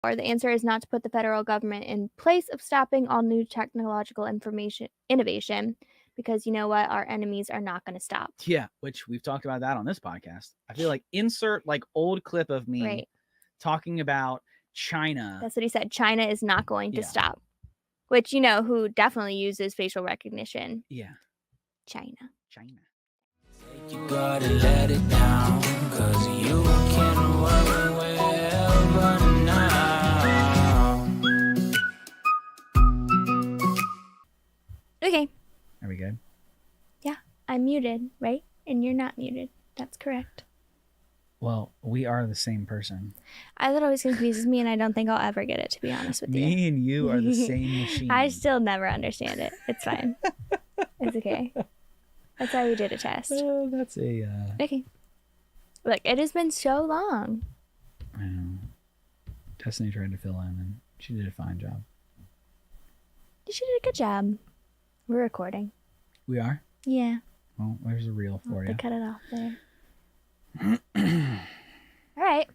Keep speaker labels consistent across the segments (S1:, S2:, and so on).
S1: Or the answer is not to put the federal government in place of stopping all new technological innovation, because you know what? Our enemies are not going to stop.
S2: Yeah, which we've talked about that on this podcast. I feel like insert like old clip of me talking about China.
S1: That's what he said. China is not going to stop. Which, you know, who definitely uses facial recognition?
S2: Yeah.
S1: China.
S3: You gotta let it down, 'cause you can work wherever now.
S1: Okay.
S2: Are we good?
S1: Yeah, I'm muted, right? And you're not muted. That's correct.
S2: Well, we are the same person.
S1: That always confuses me, and I don't think I'll ever get it, to be honest with you.
S2: Me and you are the same machine.
S1: I still never understand it. It's fine. It's okay. That's why we did a test.
S2: Oh, that's a...
S1: Okay. Look, it has been so long.
S2: I know. Destiny tried to fill in, and she did a fine job.
S1: She did a good job. We're recording.
S2: We are?
S1: Yeah.
S2: Well, there's a reel for you.
S1: Cut it off there. All right.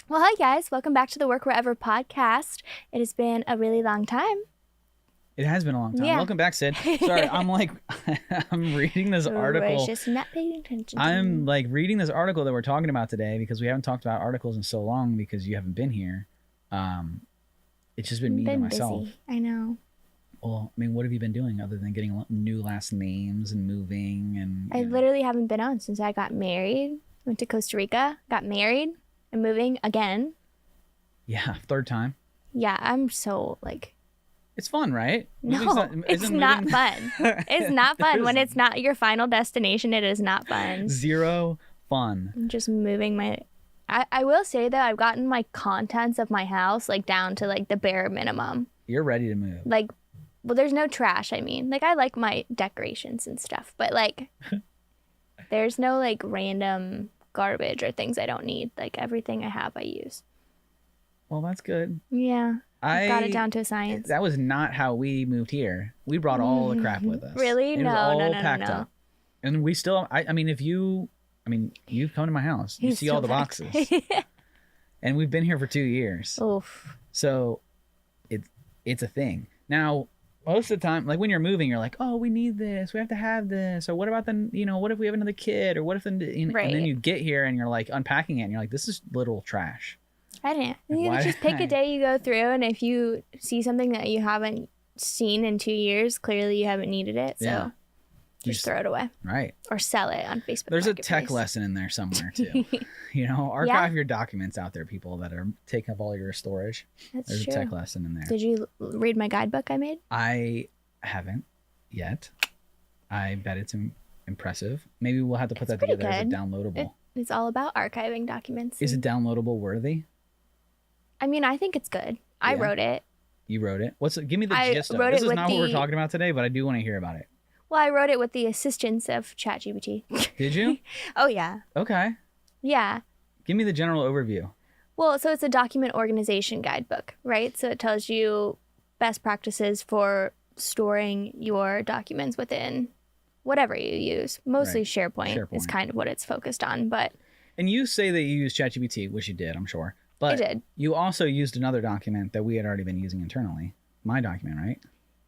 S1: Well, hi guys. Welcome back to the Work Wherever podcast. It has been a really long time.
S2: It has been a long time.
S1: Yeah.
S2: Welcome back, Sid. Sorry, I'm reading this article.
S1: We're just not paying attention.
S2: I'm like reading this article that we're talking about today because we haven't talked about articles in so long because you haven't been here. It's just been me and myself.
S1: Busy. I know.
S2: Well, I mean, what have you been doing other than getting new last names and moving? And
S1: I literally haven't been on since I got married. Went to Costa Rica, got married, and moving again.
S2: Yeah, third time.
S1: Yeah, I'm so like...
S2: It's fun, right?
S1: No, it's not fun. It's not fun. When it's not your final destination, it is not fun.
S2: Zero fun.
S1: I'm just moving my... I will say that I've gotten my contents of my house like down to like the bare minimum.
S2: You're ready to move.
S1: Like, well, there's no trash, I mean. Like, I like my decorations and stuff, but like, there's no like random garbage or things I don't need. Like, everything I have, I use.
S2: Well, that's good.
S1: Yeah. I got it down to a science.
S2: That was not how we moved here. We brought all the crap with us.
S1: Really?
S2: It
S1: no,
S2: was all
S1: no.
S2: packed up. And we still, I mean, you've come to my house. You see all the boxes. And we've been here for 2 years.
S1: Oof.
S2: So it's a thing. Now, most of the time, like when you're moving, you're like, oh, we need this. We have to have this. Or what about what if we have another kid? Or what if and then you get here and you're like unpacking it and you're like, this is literal trash.
S1: I didn't. You just pick a day you go through, and if you see something that you haven't seen in 2 years, clearly you haven't needed it. So just throw it away.
S2: Right.
S1: Or sell it on Facebook.
S2: There's a tech lesson in there somewhere too. Archive your documents out there, people that are taking up all your storage. There's a tech lesson in there.
S1: Did you read my guidebook I made?
S2: I haven't yet. I bet it's impressive. Maybe we'll have to put that together as a downloadable.
S1: It's all about archiving documents.
S2: Is it downloadable worthy?
S1: I mean, I think it's good. I wrote it.
S2: You wrote it? Give me the gist of it. This is not what we're talking about today, but I do want to hear about it.
S1: Well, I wrote it with the assistance of ChatGPT.
S2: Did you?
S1: Oh, yeah.
S2: Okay.
S1: Yeah.
S2: Give me the general overview.
S1: Well, so it's a document organization guidebook, right? So it tells you best practices for storing your documents within whatever you use. Mostly SharePoint is kind of what it's focused on, but...
S2: And you say that you use ChatGPT, which you did, I'm sure. But
S1: I did.
S2: You also used another document that we had already been using internally. My document, right?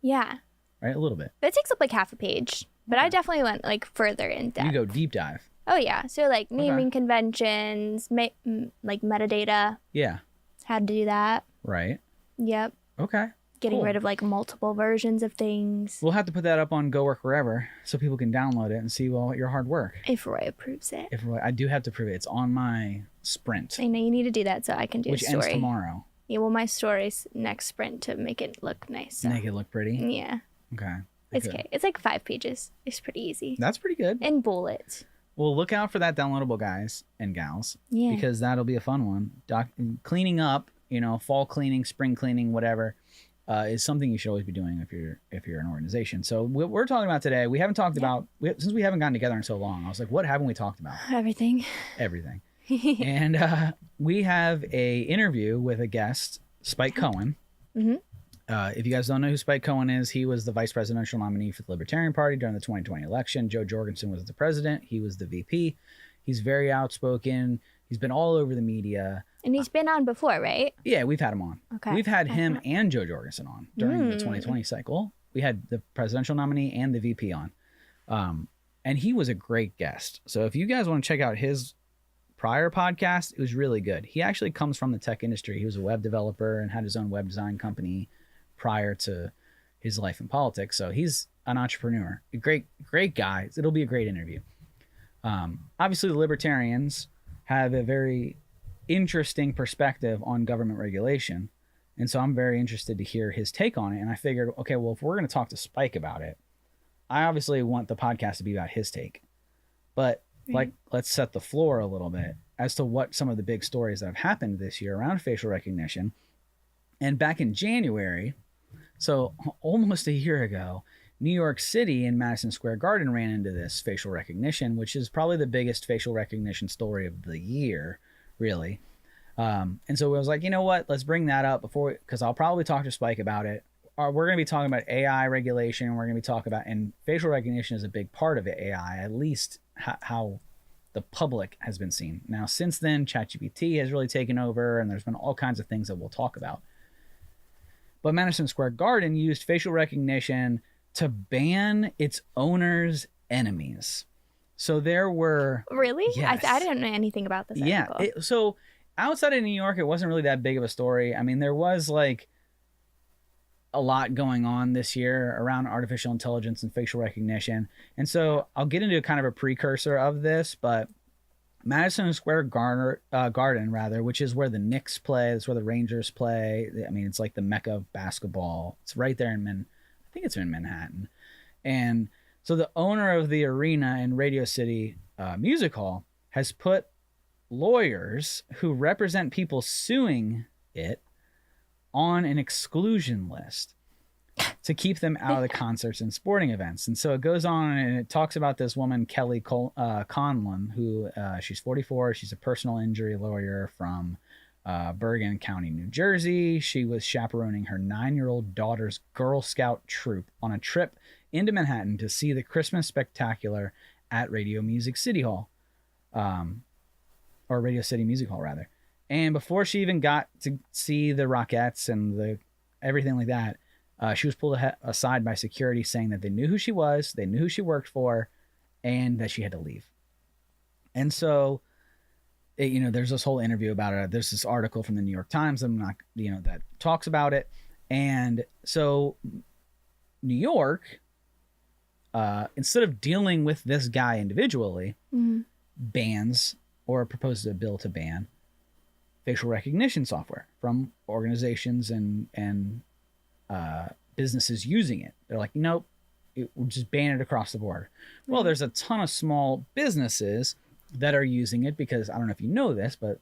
S1: Yeah.
S2: Right? A little bit.
S1: That takes up like half a page. But I definitely went like further in depth.
S2: You go deep dive.
S1: Oh, yeah. So like naming conventions, like metadata.
S2: Yeah.
S1: Had to do that.
S2: Right.
S1: Yep.
S2: Okay.
S1: Getting rid of like multiple versions of things.
S2: We'll have to put that up on Go Work Wherever so people can download it and see your hard work.
S1: If Roy approves it.
S2: I do have to prove it. It's on my sprint.
S1: I know you need to do that so I can do a story.
S2: Which ends tomorrow.
S1: Yeah, well, my story's next sprint to make it look nice. So.
S2: Make it look pretty?
S1: Yeah.
S2: Okay.
S1: It's okay. It's like 5 pages. It's pretty easy.
S2: That's pretty good.
S1: And bullets.
S2: Well, look out for that downloadable, guys and gals.
S1: Yeah.
S2: Because that'll be a fun one. Cleaning up, fall cleaning, spring cleaning, whatever, is something you should always be doing if you're an organization. So what we're talking about today, we haven't talked about, since we haven't gotten together in so long, I was like, what haven't we talked about?
S1: Everything.
S2: And we have a interview with a guest, Spike Cohen.
S1: Mm-hmm.
S2: If you guys don't know who Spike Cohen is, he was the vice presidential nominee for the Libertarian Party during the 2020 election. Joe Jorgensen was the president. He was the VP. He's very outspoken. He's been all over the media.
S1: And he's been on before, right?
S2: Yeah, we've had him on.
S1: Okay.
S2: We've had him and Joe Jorgensen on during the 2020 cycle. We had the presidential nominee and the VP on. And he was a great guest. So if you guys want to check out his prior podcast, it was really good. He actually comes from the tech industry. He was a web developer and had his own web design company prior to his life in politics. So he's an entrepreneur, a great guy. It'll be a great interview. Obviously the libertarians have a very interesting perspective on government regulation. And so I'm very interested to hear his take on it. And I figured, okay, well, if we're going to talk to Spike about it, I obviously want the podcast to be about his take, but like, let's set the floor a little bit as to what some of the big stories that have happened this year around facial recognition. And back in January, so almost a year ago, New York City and Madison Square Garden ran into this facial recognition, which is probably the biggest facial recognition story of the year, really. And so I was like, you know what, let's bring that up because I'll probably talk to Spike about it. We're going to be talking about AI regulation. And we're going to be talking about, and facial recognition is a big part of AI, at least how the public has been seen. Now, since then, ChatGPT has really taken over, and there's been all kinds of things that we'll talk about. But Madison Square Garden used facial recognition to ban its owner's enemies. So there were...
S1: Really?
S2: Yes.
S1: I didn't know anything about this article.
S2: Yeah. So outside of New York, it wasn't really that big of a story. I mean, there was like a lot going on this year around artificial intelligence and facial recognition. And so I'll get into kind of a precursor of this, but Madison Square Garden, which is where the Knicks play, that's where the Rangers play. I mean, it's like the mecca of basketball. It's right there I think it's in Manhattan. And so the owner of the arena in Radio City Music Hall has put lawyers who represent people suing it on an exclusion list to keep them out of the concerts and sporting events. And so it goes on and it talks about this woman, Kelly Conlon, who she's 44. She's a personal injury lawyer from Bergen County, New Jersey. She was chaperoning her 9-year-old daughter's Girl Scout troop on a trip into Manhattan to see the Christmas spectacular at Radio City Music Hall, rather. And before she even got to see the Rockettes and everything like that, she was pulled aside by security saying that they knew who she was, they knew who she worked for, and that she had to leave. And so, there's this whole interview about it. There's this article from the New York Times that talks about it. And so New York, instead of dealing with this guy individually, bans or proposes a bill to ban facial recognition software from organizations and businesses using it. They're like, nope, we'll just ban it across the board. Well, there's a ton of small businesses that are using it because, I don't know if you know this, but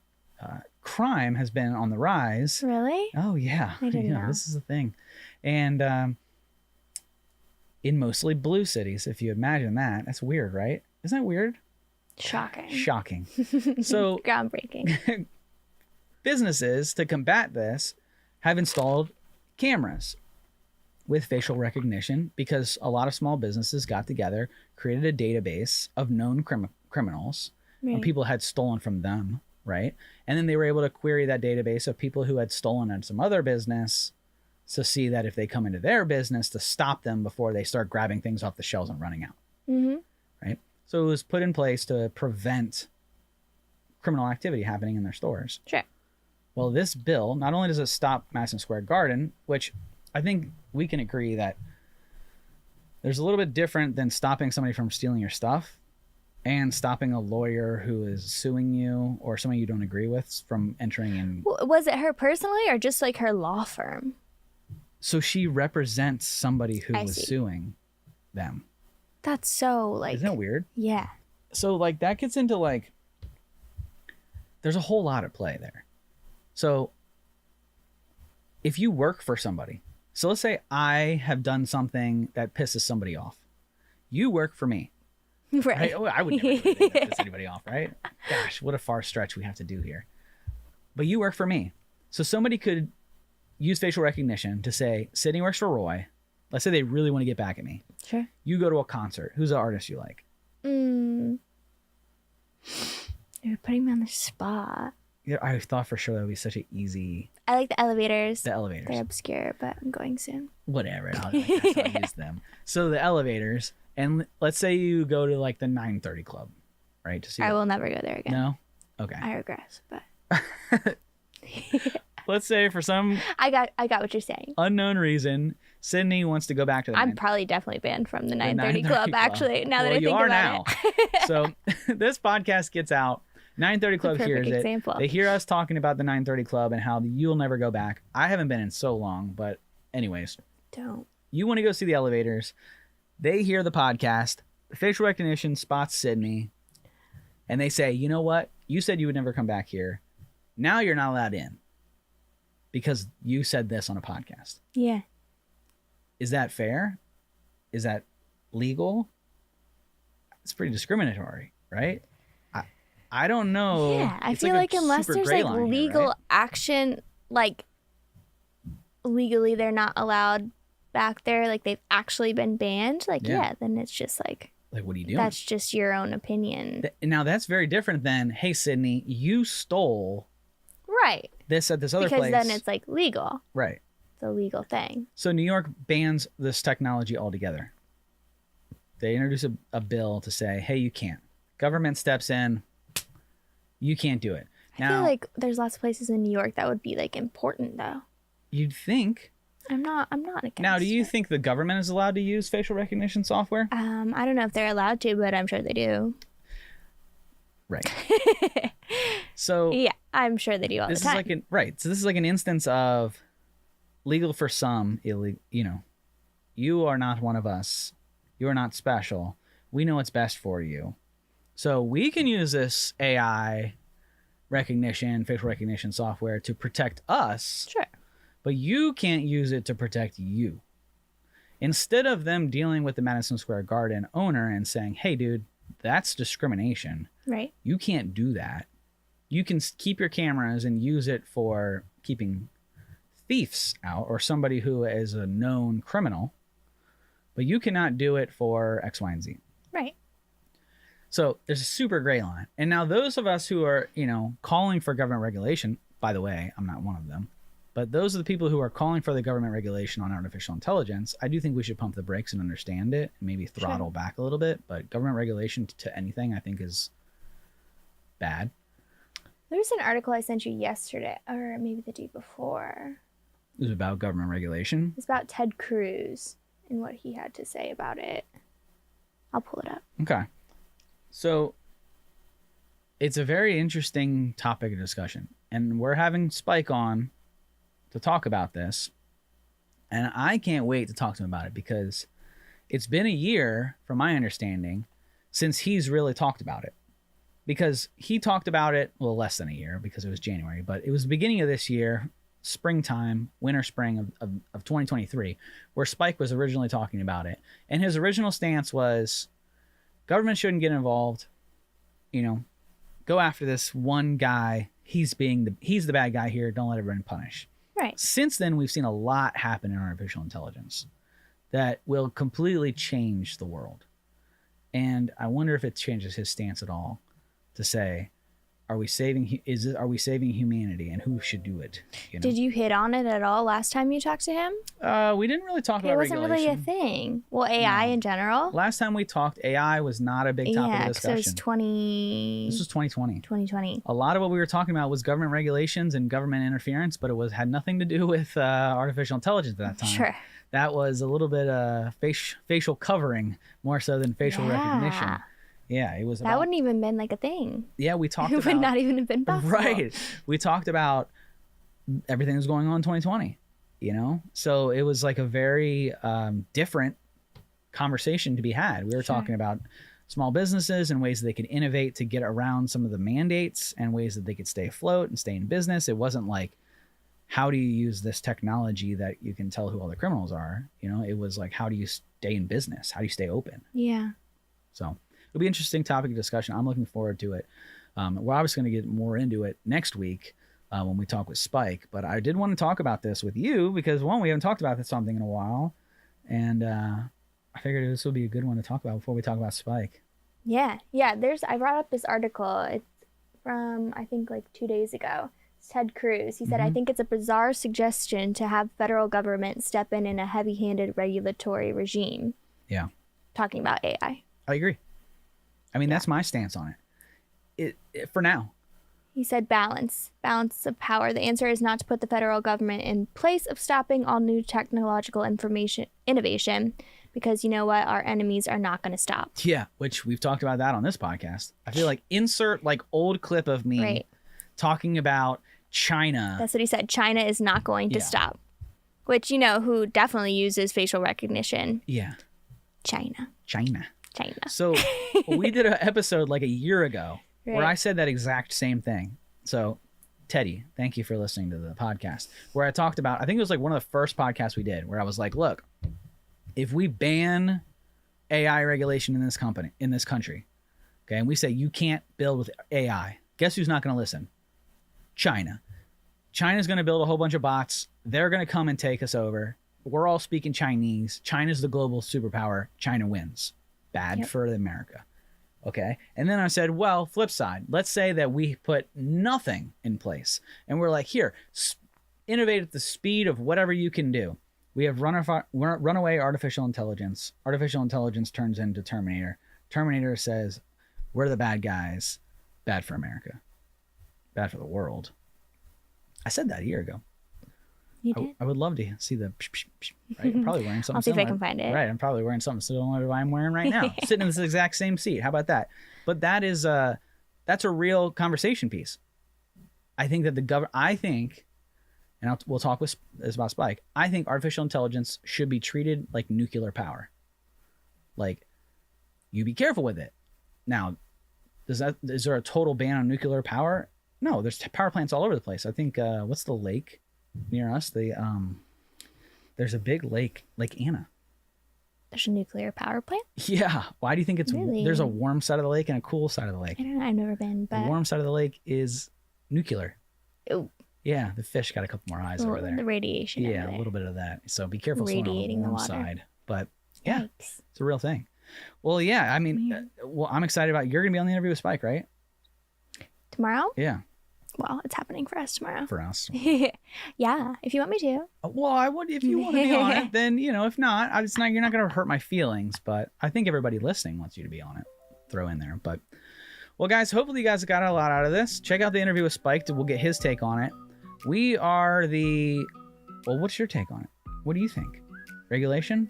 S2: crime has been on the rise.
S1: Really?
S2: Oh, yeah.
S1: I didn't know.
S2: This is a thing. And in mostly blue cities, if you imagine that. That's weird, right? Isn't that weird? Shocking. So
S1: groundbreaking.
S2: Businesses, to combat this, have installed cameras with facial recognition because a lot of small businesses got together, created a database of known criminals and people had stolen from them, right? And then they were able to query that database of people who had stolen at some other business to see that if they come into their business, to stop them before they start grabbing things off the shelves and running out, right? So it was put in place to prevent criminal activity happening in their stores.
S1: Sure.
S2: Well, this bill, not only does it stop Madison Square Garden, which I think we can agree that there's a little bit different than stopping somebody from stealing your stuff and stopping a lawyer who is suing you or somebody you don't agree with from entering in.
S1: Was it her personally or just like her law firm?
S2: So she represents somebody who was suing them.
S1: That's so like...
S2: Isn't that weird?
S1: Yeah.
S2: So like that gets into like, there's a whole lot at play there. So if you work for somebody, so let's say I have done something that pisses somebody off. You work for me. Right? I would never do anything that piss anybody off, right? Gosh, what a far stretch we have to do here. But you work for me. So somebody could use facial recognition to say, Sydney works for Roy. Let's say they really want to get back at me.
S1: Sure.
S2: You go to a concert. Who's the artist you like?
S1: You're putting me on the spot.
S2: Yeah, I thought for sure that would be such an easy.
S1: I like the elevators.
S2: The elevators.
S1: They're obscure, but I'm going soon.
S2: Whatever. I'll use them. So the elevators, and let's say you go to like the 9:30 Club, right? To see.
S1: I will never go there again.
S2: No. Okay.
S1: I regress, but.
S2: Let's say for some
S1: I got what you're saying.
S2: unknown reason, Sydney wants to go back to the.
S1: I'm probably definitely banned from the 9:30 Club. Actually, now that I think
S2: you are
S1: about
S2: now.
S1: it.
S2: So this podcast gets out. 9:30 Club hears
S1: example.
S2: it. They hear us talking about the 9:30 Club and how you'll never go back. I haven't been in so long, but anyways.
S1: Don't.
S2: You want to go see the elevators. They hear the podcast. Facial recognition spots Sydney. And they say, you know what? You said you would never come back here. Now you're not allowed in. Because you said this on a podcast.
S1: Yeah.
S2: Is that fair? Is that legal? It's pretty discriminatory, right? I don't know.
S1: Yeah, I
S2: It's
S1: feel like unless
S2: super
S1: there's
S2: gray
S1: like
S2: line here,
S1: legal
S2: right?
S1: action, like legally they're not allowed back there, like they've actually been banned, like yeah, then it's just like
S2: what are you doing?
S1: that's just your own opinion.
S2: Now that's very different than, hey Sydney, you stole
S1: Right.
S2: this at this other
S1: Because
S2: place.
S1: then it's like legal.
S2: Right.
S1: It's a legal thing.
S2: So New York bans this technology altogether. They introduce a bill to say, hey, you can't. Government steps in. You can't do it.
S1: I feel like there's lots of places in New York that would be like important though.
S2: You'd think.
S1: I'm not against
S2: Now, do you
S1: it.
S2: think the government is allowed to use facial recognition software?
S1: I don't know if they're allowed to, but I'm sure they do.
S2: Right. So
S1: Yeah, I'm sure they do all the
S2: this
S1: time.
S2: is like right. So this is like an instance of legal for some, illegal. You know, you are not one of us. You are not special. We know what's best for you. So we can use this AI recognition, facial recognition software to protect us.
S1: Sure.
S2: But you can't use it to protect you. Instead of them dealing with the Madison Square Garden owner and saying, hey, dude, that's discrimination.
S1: Right.
S2: You can't do that. You can keep your cameras and use it for keeping thieves out or somebody who is a known criminal, but you cannot do it for X, Y, and Z.
S1: Right.
S2: So there's a super gray line. And now those of us who are, calling for government regulation, by the way, I'm not one of them, but those are the people who are calling for the government regulation on artificial intelligence. I do think we should pump the brakes and understand it and maybe throttle back a little bit, but government regulation to anything I think is bad.
S1: There's an article I sent you yesterday, or maybe the day before.
S2: It was about government regulation.
S1: It's about Ted Cruz and what he had to say about it. I'll pull it up.
S2: Okay. So it's a very interesting topic of discussion. And we're having Spike on to talk about this. And I can't wait to talk to him about it because it's been a year, from my understanding, since he's really talked about it. Because he talked about it, well, less than a year because it was January, but it was the beginning of this year, springtime, winter, spring of 2023, where Spike was originally talking about it. And his original stance was government shouldn't get involved, go after this one guy. He's the bad guy here. Don't let everyone punish.
S1: Right.
S2: Since then, we've seen a lot happen in artificial intelligence that will completely change the world. And I wonder if it changes his stance at all to say, are we saving humanity and who should do it?
S1: Did you hit on it at all last time you talked to him?
S2: We didn't really talk about regulation.
S1: It wasn't really a thing. Well, AI in general.
S2: Last time we talked, AI was not a big topic of discussion.
S1: This was
S2: 2020.
S1: 2020.
S2: A lot of what we were talking about was government regulations and government interference, but had nothing to do with artificial intelligence at that time.
S1: Sure.
S2: That was a little bit facial covering more so than facial recognition. Yeah, it was.
S1: That wouldn't even been like a thing.
S2: Yeah, we talked
S1: It
S2: about.
S1: would not even have been possible.
S2: Right. We talked about everything that was going on in 2020. So it was like a very different conversation to be had. We were talking about small businesses and ways that they could innovate to get around some of the mandates and ways that they could stay afloat and stay in business. It wasn't like, how do you use this technology that you can tell who all the criminals are? It was like, how do you stay in business? How do you stay open?
S1: Yeah.
S2: So it'll be an interesting topic of discussion. I'm looking forward to it. We're obviously going to get more into it next week when we talk with Spike. But I did want to talk about this with you because, one, we haven't talked about something in a while. And I figured this would be a good one to talk about before we talk about Spike.
S1: Yeah. I brought up this article. It's from, I think, like 2 days ago. It's Ted Cruz. He said, I think it's a bizarre suggestion to have federal government step in a heavy-handed regulatory regime.
S2: Yeah.
S1: Talking about AI.
S2: I agree. I mean, that's my stance on it. For now.
S1: He said balance of power. The answer is not to put the federal government in place of stopping all new technological innovation, because you know what? Our enemies are not going to stop.
S2: Yeah, which we've talked about that on this podcast. I feel like insert like old clip of me talking about China.
S1: That's what he said. China is not going to stop. Which, you know, who definitely uses facial recognition?
S2: Yeah.
S1: China.
S2: So we did an episode like a year ago where I said that exact same thing. So Teddy, thank you for listening to the podcast, where I talked about, I think it was like one of the first podcasts we did, where I was like, look, if we ban AI regulation in this country, okay, and we say you can't build with AI, guess who's not going to listen? China. China's going to build a whole bunch of bots. They're going to come and take us over. We're all speaking Chinese. China's the global superpower. China wins. Bad for America. Okay. And then I said, well, flip side, let's say that we put nothing in place and we're like, here, innovate at the speed of whatever you can do. We have runaway artificial intelligence. Artificial intelligence turns into Terminator. Terminator says, we're the bad guys. Bad for America. Bad for the world. I said that a year ago.
S1: You did?
S2: I would love to see the right? I'm probably wearing something
S1: I'll see
S2: similar.
S1: if I can find it.
S2: Right, I'm probably wearing something similar to what I'm wearing right now. Sitting in this exact same seat. How about that? But that's a real conversation piece. I think that we'll talk with this about Spike. I think artificial intelligence should be treated like nuclear power. Like, you be careful with it. Now, is there a total ban on nuclear power? No, there's power plants all over the place. I think what's the lake near us? There's a big lake, Lake Anna.
S1: There's a nuclear power plant?
S2: Yeah. Why do you think
S1: Really?
S2: There's a warm side of the lake and a cool side of the lake?
S1: I don't know. I've never been, but...
S2: The warm side of the lake is nuclear.
S1: Oh.
S2: Yeah, the fish got a couple more eyes over there.
S1: The radiation.
S2: Yeah, a little bit of that. So be careful
S1: Radiating
S2: swimming on the
S1: the
S2: warm
S1: water.
S2: side. But yeah,
S1: Yikes.
S2: it's a real thing. Well, yeah, I mean, I'm excited about, you're going to be on the interview with Spike, right?
S1: Tomorrow?
S2: Yeah.
S1: Well, it's happening for us tomorrow.
S2: For us.
S1: Yeah, if you want me to.
S2: Well, I would, if you want to be on it, then, if not, you're not going to hurt my feelings, but I think everybody listening wants you to be on it. Throw in there. But, well, guys, hopefully you guys got a lot out of this. Check out the interview with Spike. We'll get his take on it. We are what's your take on it? What do you think? Regulation?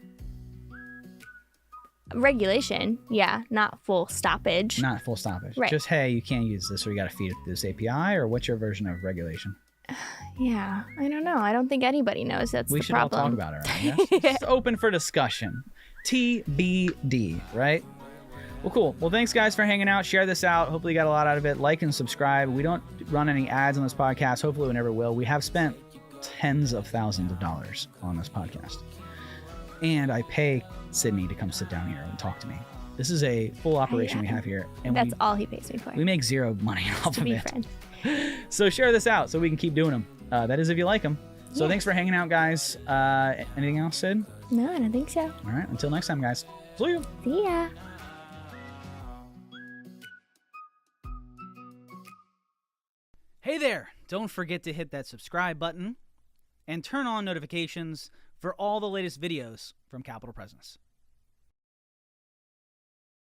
S1: Regulation, yeah, not full stoppage.
S2: Not full stoppage.
S1: Right.
S2: Just, hey, you can't use this or you got to feed it to this API, or what's your version of regulation?
S1: Yeah, I don't know. I don't think anybody knows that's
S2: We
S1: the
S2: should
S1: problem.
S2: all talk about it, right? Yes? It's open for discussion. TBD, right? Well, cool. Well, thanks, guys, for hanging out. Share this out. Hopefully you got a lot out of it. Like and subscribe. We don't run any ads on this podcast. Hopefully we never will. We have spent tens of thousands of dollars on this podcast. And I pay Sydney to come sit down here and talk to me. This is a full operation we have here. And
S1: that's all he pays me for.
S2: We make zero money off
S1: to
S2: of
S1: be
S2: it.
S1: friends.
S2: So share this out so we can keep doing them. That is if you like them. So thanks for hanging out, guys. Anything else, Sid?
S1: No, I don't think so.
S2: All right. Until next time, guys. See you.
S1: See ya.
S2: Hey there. Don't forget to hit that subscribe button and turn on notifications for all the latest videos from Capital Presence.